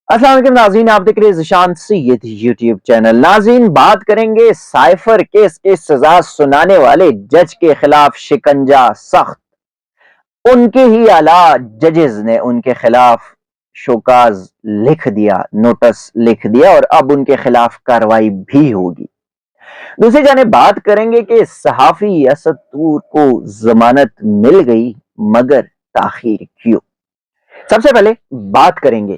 السلام علیکم ناظرین، آپ دیکھ رہے ہیں ذیشان سید یوٹیوب چینل۔ ناظرین، بات کریں گے سائفر کیس کے سزا سنانے والے جج کے خلاف شکنجہ سخت۔ ان کے ہی اعلیٰ ججز نے ان کے خلاف شوکاز لکھ دیا، نوٹس لکھ دیا، اور اب ان کے خلاف کارروائی بھی ہوگی۔ دوسری جانب بات کریں گے کہ صحافی اسد طور کو ضمانت مل گئی، مگر تاخیر کیوں؟ سب سے پہلے بات کریں گے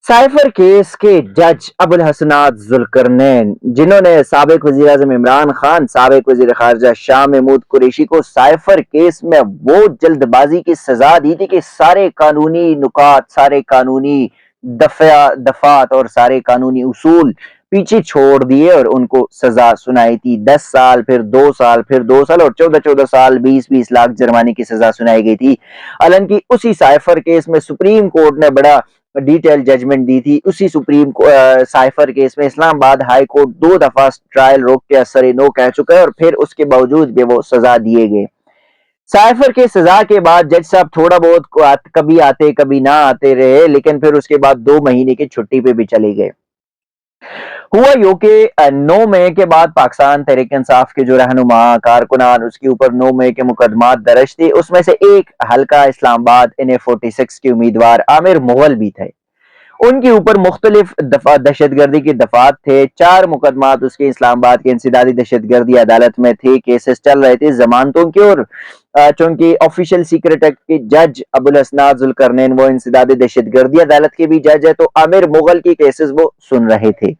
سائفر کیس کے جج ابوالحسنات ذوالقرنین، جنہوں نے سابق وزیر اعظم عمران خان، سابق وزیر خارجہ شاہ محمود قریشی کو سائفر کیس میں وہ جلد بازی کی سزا دی تھی کہ سارے قانونی نکات، سارے قانونی دفعات اور سارے قانونی اصول پیچھے چھوڑ دیے اور ان کو سزا سنائی تھی۔ 10 سال، پھر 2 سال، پھر 2 سال اور 14 سال، 20 لاکھ جرمانے کی سزا سنائی گئی تھی۔ حالانکہ اسی سائفر کیس میں سپریم کورٹ نے بڑا ڈیٹیل ججمنٹ دی تھی۔ اسی سائفر کیس میں اسلام آباد ہائی کورٹ 2 دفعہ ٹرائل روک کے اثر نو کہہ چکا ہے، اور پھر اس کے باوجود بھی وہ سزا دیے گئے۔ سائفر کے سزا کے بعد جج صاحب تھوڑا بہت کبھی آتے کبھی نہ آتے رہے، لیکن پھر اس کے بعد 2 مہینے کی چھٹی پہ بھی چلے گئے۔ ہوا یوں کہ 9 مئی کے بعد پاکستان تحریک انصاف کے جو رہنما کارکنان، اس کے اوپر 9 مئی کے مقدمات درج تھے۔ اس میں سے ایک حلقہ اسلام آباد NA46 کے امیدوار عامر مغل بھی تھے۔ ان کے اوپر مختلف دہشت گردی کے دفعات تھے۔ 4 مقدمات اس کے اسلام آباد کے انسدادی دہشت گردی عدالت میں تھے، کیسز چل رہے تھے ضمانتوں کے، اور چونکہ آفیشل سیکرٹ ایکٹ کے جج ابوالحسنات ذوالقرنین وہ انسدادی دہشت گردی عدالت کے بھی جج ہے، تو عامر مغل کی کیسز وہ سن رہے تھے۔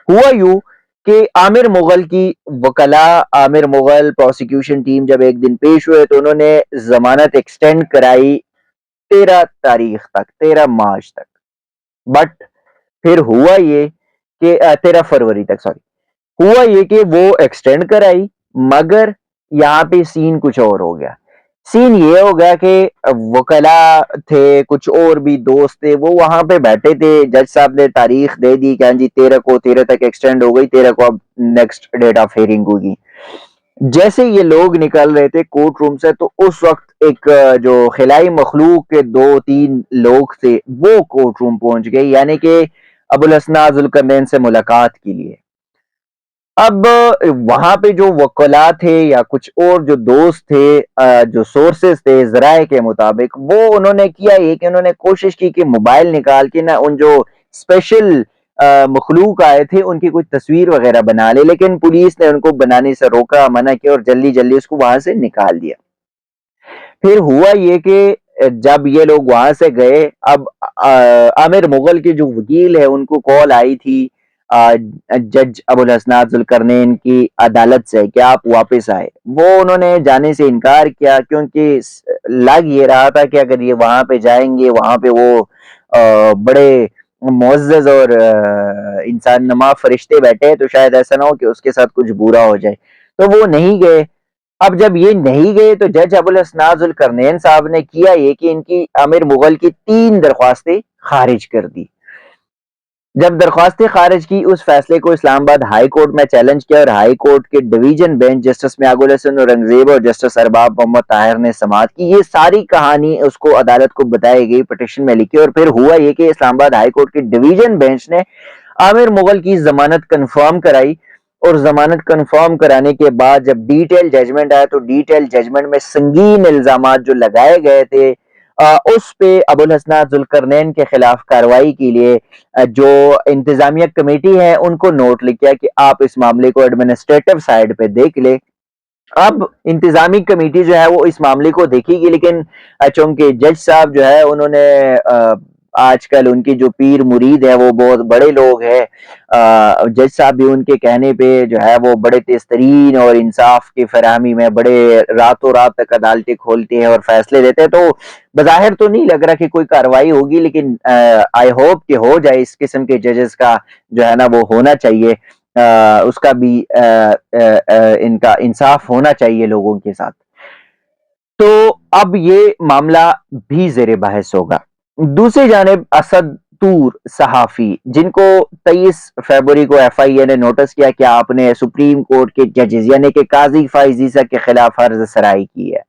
ہوا یوں کہ عامر مغل کی وکلاء، عامر مغل پروسیکیوشن ٹیم جب ایک دن پیش ہوئے تو انہوں نے ضمانت ایکسٹینڈ کرائی 13 تاریخ تک، 13 مارچ تک۔ بٹ پھر ہوا یہ کہ 13 فروری تک، ہوا یہ کہ وہ ایکسٹینڈ کرائی، مگر یہاں پہ سین کچھ اور ہو گیا۔ سین یہ ہو گیا کہ وکلاء تھے، کچھ اور بھی دوست تھے، وہ وہاں پہ بیٹھے تھے۔ جج صاحب نے تاریخ دے دی کہ ہاں جی 13 تک ایکسٹینڈ ہو گئی، 13 کو اب نیکسٹ ڈیٹ آف ہیئرنگ ہوگی۔ جیسے یہ لوگ نکل رہے تھے کورٹ روم سے، تو اس وقت ایک جو خلائی مخلوق کے 2-3 لوگ تھے وہ کورٹ روم پہنچ گئے، یعنی کہ ابوالحسنات ذوالقرنین سے ملاقات کے لیے۔ اب وہاں پہ جو وکلاء تھے یا کچھ اور جو دوست تھے، جو سورسز تھے ذرائع کے مطابق، وہ انہوں نے کیا یہ کہ انہوں نے کوشش کی کہ موبائل نکال کے نا ان جو اسپیشل مخلوق آئے تھے ان کی کوئی تصویر وغیرہ بنا لے، لیکن پولیس نے ان کو بنانے سے روکا، منع کیا اور جلدی جلدی اس کو وہاں سے نکال دیا۔ پھر ہوا یہ کہ جب یہ لوگ وہاں سے گئے، اب عامر مغل کے جو وکیل ہے ان کو کال آئی تھی جج ابوالحسنات ذوالقرنین کی عدالت سے کہ آپ واپس آئے۔ وہ انہوں نے جانے سے انکار کیا، کیونکہ لگ یہ رہا تھا کہ اگر یہ وہاں پہ جائیں گے، وہاں پہ وہ بڑے معزز اور انسان نما فرشتے بیٹھے ہیں، تو شاید ایسا نہ ہو کہ اس کے ساتھ کچھ برا ہو جائے، تو وہ نہیں گئے۔ اب جب یہ نہیں گئے تو جج ابوالحسنات ذوالقرنین صاحب نے کیا یہ کہ ان کی عامر مغل کی 3 درخواستیں خارج کر دی۔ جب درخواستیں خارج کی، اس فیصلے کو اسلام آباد ہائی کورٹ میں چیلنج کیا، اور ہائی کورٹ کے ڈویژن بینچ جسٹس میاگ الحسن اورنگزیب اور جسٹس ارباب محمد طاہر نے سماعت کی۔ یہ ساری کہانی اس کو عدالت کو بتائی گئی، پٹیشن میں لکھی، اور پھر ہوا یہ کہ اسلام آباد ہائی کورٹ کے ڈویژن بینچ نے عامر مغل کی ضمانت کنفرم کرائی، اور ضمانت کنفرم کرانے کے بعد جب ڈیٹیل ججمنٹ آیا تو ڈیٹیل ججمنٹ میں سنگین الزامات جو لگائے گئے تھے اس پہ ابوالحسنات ذوالقرنین کے خلاف کارروائی کے لیے جو انتظامیہ کمیٹی ہے ان کو نوٹ لکھا کہ آپ اس معاملے کو ایڈمنسٹریٹو سائیڈ پہ دیکھ لیں۔ اب انتظامی کمیٹی جو ہے وہ اس معاملے کو دیکھے گی، لیکن چونکہ جج صاحب جو ہے انہوں نے آج کل ان کی جو پیر مرید ہے وہ بہت بڑے لوگ ہیں، جج صاحب بھی ان کے کہنے پہ جو ہے وہ بڑے تیز ترین اور انصاف کی فراہمی میں بڑے راتوں رات تک عدالتیں کھولتے ہیں اور فیصلے دیتے ہیں، تو بظاہر تو نہیں لگ رہا کہ کوئی کارروائی ہوگی، لیکن آئی ہوپ کہ ہو جائے۔ اس قسم کے ججز کا جو ہے نا وہ ہونا چاہیے، اس کا بھی ان کا انصاف ہونا چاہیے لوگوں کے ساتھ۔ تو اب یہ معاملہ بھی زیر بحث ہوگا۔ دوسری جانب اسد طور صحافی، جن کو 23 فروری کو FIA نے نوٹس کیا کہ آپ نے سپریم کورٹ کے ججز یعنی کہ قاضی فائز عیسیٰ کے خلاف عرض سرائی کی ہے۔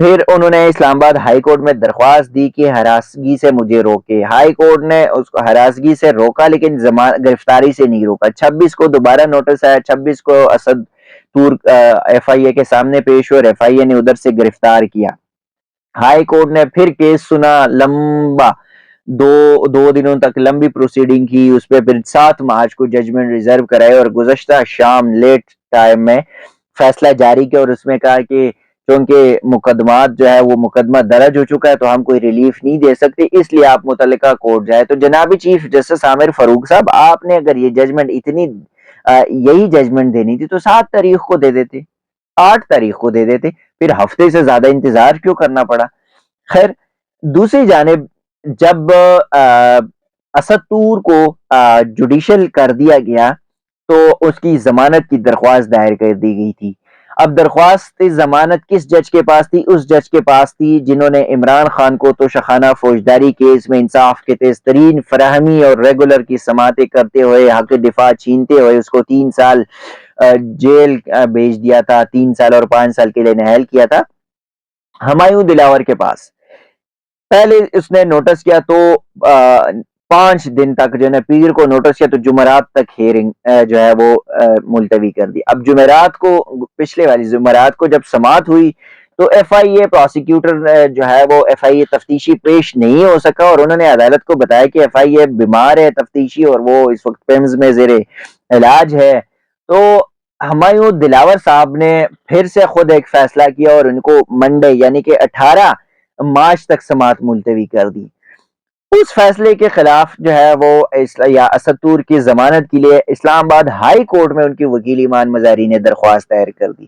پھر انہوں نے اسلام آباد ہائی کورٹ میں درخواست دی کہ ہراسگی سے مجھے روکے. ہائی کورٹ نے اس کو ہراسگی سے روکا لیکن گرفتاری سے نہیں روکا. 26 کو دوبارہ نوٹس آیا. 26 کو اسد طور ایف آئی اے کے سامنے پیش ہوئے اور ایف آئی اے نے ادھر سے گرفتار کیا. ہائی کورٹ نے پھر کیس سنا, لمبا دو دنوں تک لمبی پروسیڈنگ کی. اس پہ پھر 7 مارچ کو ججمنٹ ریزرو کرائے اور گزشتہ شام لیٹ ٹائم میں فیصلہ جاری کیا, اور اس میں کہا کہ چونکہ مقدمات جو ہے وہ مقدمہ درج ہو چکا ہے تو ہم کوئی ریلیف نہیں دے سکتے, اس لیے آپ متعلقہ کورٹ جائے. تو جناب چیف جسٹس عامر فاروق صاحب, آپ نے اگر یہ ججمنٹ یہی ججمنٹ دینی تھی تو 7 تاریخ کو دے دیتے, 8 تاریخ کو دے دیتے, پھر ہفتے سے زیادہ انتظار کیوں کرنا پڑا. خیر, دوسری جانب جب اسد طور کو جوڈیشل کر دیا گیا تو اس کی ضمانت کی درخواست دائر کر دی گئی تھی. اب درخواست ضمانت کس جج کے پاس تھی؟ اس جج کے پاس تھی جنہوں نے عمران خان کو توشخانہ فوجداری کیس میں انصاف کے تیز ترین فراہمی اور ریگولر کی سماعتیں کرتے ہوئے حق دفاع چھینتے ہوئے اس کو 3 سال جیل بھیج دیا تھا, 3 سال اور 5 سال کے لیے نہل کیا تھا. ہمایوں دلاور کے پاس پہلے اس نے نوٹس کیا تو 5 دن تک جو ہے پیر کو نوٹس کیا تو جمعرات تک ہیئرنگ جو ہے وہ ملتوی کر دی. اب جمعرات کو, پچھلے والی جمعرات کو جب سماعت ہوئی تو ایف آئی اے پروسیکیوٹر جو ہے وہ ایف آئی اے تفتیشی پیش نہیں ہو سکا, اور انہوں نے عدالت کو بتایا کہ ایف آئی اے بیمار ہے تفتیشی اور وہ اس وقت پیمز میں زیر علاج ہے. تو ہمایوں دلاور صاحب نے پھر سے خود ایک فیصلہ کیا اور ان کو منڈے یعنی کہ 18 مارچ تک سماعت ملتوی کر دی. اس فیصلے کے خلاف جو ہے وہ اسد طور کی ضمانت کے لیے اسلام آباد ہائی کورٹ میں ان کی وکیل ایمان مزاری نے درخواست دائر کر دی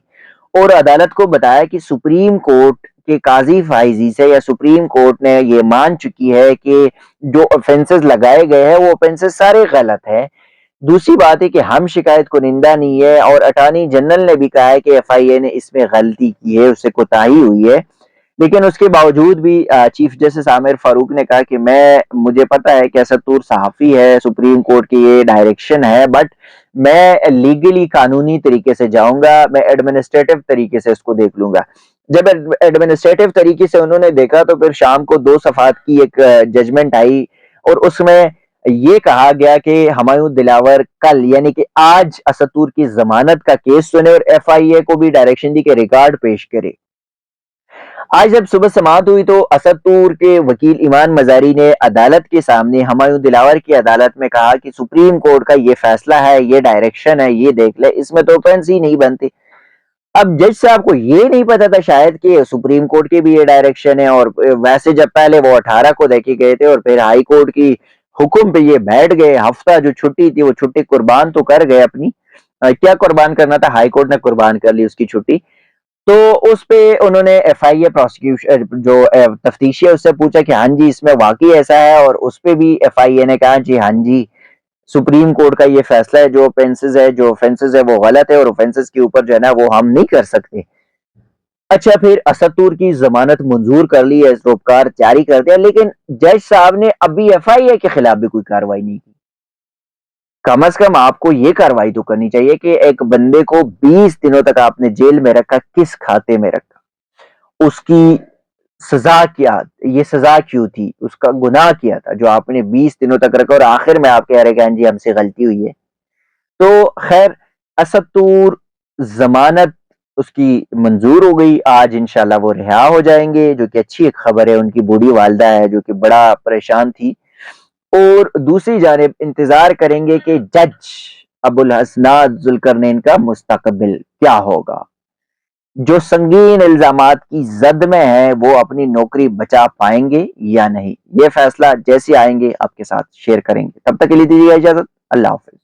اور عدالت کو بتایا کہ سپریم کورٹ کے قاضی فائزی سے یا سپریم کورٹ نے یہ مان چکی ہے کہ جو offenses لگائے گئے ہیں وہ offenses سارے غلط ہیں. دوسری بات ہے کہ ہم شکایت کنندہ نہیں ہے, اور اٹارنی جنرل نے بھی کہا ہے کہ ایف آئی اے نے اس میں غلطی کی ہے, اس سے کوتاہی ہوئی ہے. لیکن اس کے باوجود بھی چیف جسٹس عامر فاروق نے کہا کہ مجھے پتا ہے کہ اسد طور صحافی ہے, سپریم کورٹ کی یہ ڈائریکشن ہے, بٹ میں لیگلی قانونی طریقے سے جاؤں گا, میں ایڈمنسٹریٹو طریقے سے اس کو دیکھ لوں گا. جب ایڈمنسٹریٹو طریقے سے انہوں نے دیکھا تو پھر شام کو 2 صفحات کی ایک ججمنٹ آئی اور اس میں یہ کہا گیا کہ ہمایوں دلاور کل یعنی کہ آج اسد طور کی ضمانت کا کیس سنے اور ایف آئی اے کو بھی ڈائریکشن دی کہ ریکارڈ پیش کرے. آج جب صبح سماعت ہوئی تو اسد طور کے وکیل ایمان مزاری نے عدالت کے سامنے ہمایوں دلاور کی عدالت میں کہا کہ سپریم کورٹ کا یہ فیصلہ ہے, یہ ڈائریکشن ہے, یہ دیکھ لے, اس میں تو offense ہی نہیں بنتی. اب جج صاحب کو یہ نہیں پتا تھا شاید کہ سپریم کورٹ کی بھی یہ ڈائریکشن ہے, اور ویسے جب پہلے وہ 18 کو دیکھے گئے تھے اور پھر ہائی کورٹ کی حکم پہ یہ بیٹھ گئے, ہفتہ جو چھٹی تھی وہ چھٹی قربان تو کر گئے اپنی, کیا قربان کرنا تھا, ہائی کورٹ نے قربان کر لی اس کی چھٹی. تو اس پہ انہوں نے ایف آئی اے پروسیکیوشن جو تفتیشی ہے اس سے پوچھا کہ ہاں جی اس میں واقعی ایسا ہے, اور اس پہ بھی ایف آئی اے نے کہا جی ہاں جی سپریم کورٹ کا یہ فیصلہ ہے, جو offenses ہے وہ غلط ہے اور offenses کے اوپر جو ہے نا وہ ہم نہیں کر سکتے. اچھا, پھر اسد طور کی ضمانت منظور کر لی ہے, روپکار جاری کر دیا, لیکن جج صاحب نے ابھی ایف آئی اے کے خلاف بھی کوئی کاروائی نہیں کی. کم از کم آپ کو یہ کاروائی تو کرنی چاہیے کہ ایک بندے کو 20 دنوں تک آپ نے جیل میں رکھا, کس کھاتے میں رکھا, اس کی سزا کیا, یہ سزا کیوں تھی, اس کا گناہ کیا تھا جو آپ نے 20 دنوں تک رکھا, اور آخر میں آپ کہہ رہے کہ جی ہم سے غلطی ہوئی ہے. تو خیر, اسد طور ضمانت اس کی منظور ہو گئی, آج انشاءاللہ وہ رہا ہو جائیں گے, جو کہ اچھی ایک خبر ہے. ان کی بوڑھی والدہ ہے جو کہ بڑا پریشان تھی, اور دوسری جانب انتظار کریں گے کہ جج ابو الحسنات ذوالقرنین کا مستقبل کیا ہوگا. جو سنگین الزامات کی زد میں ہیں وہ اپنی نوکری بچا پائیں گے یا نہیں, یہ فیصلہ جیسے آئیں گے آپ کے ساتھ شیئر کریں گے. تب تک کے لیے دیجیے اجازت, اللہ حافظ.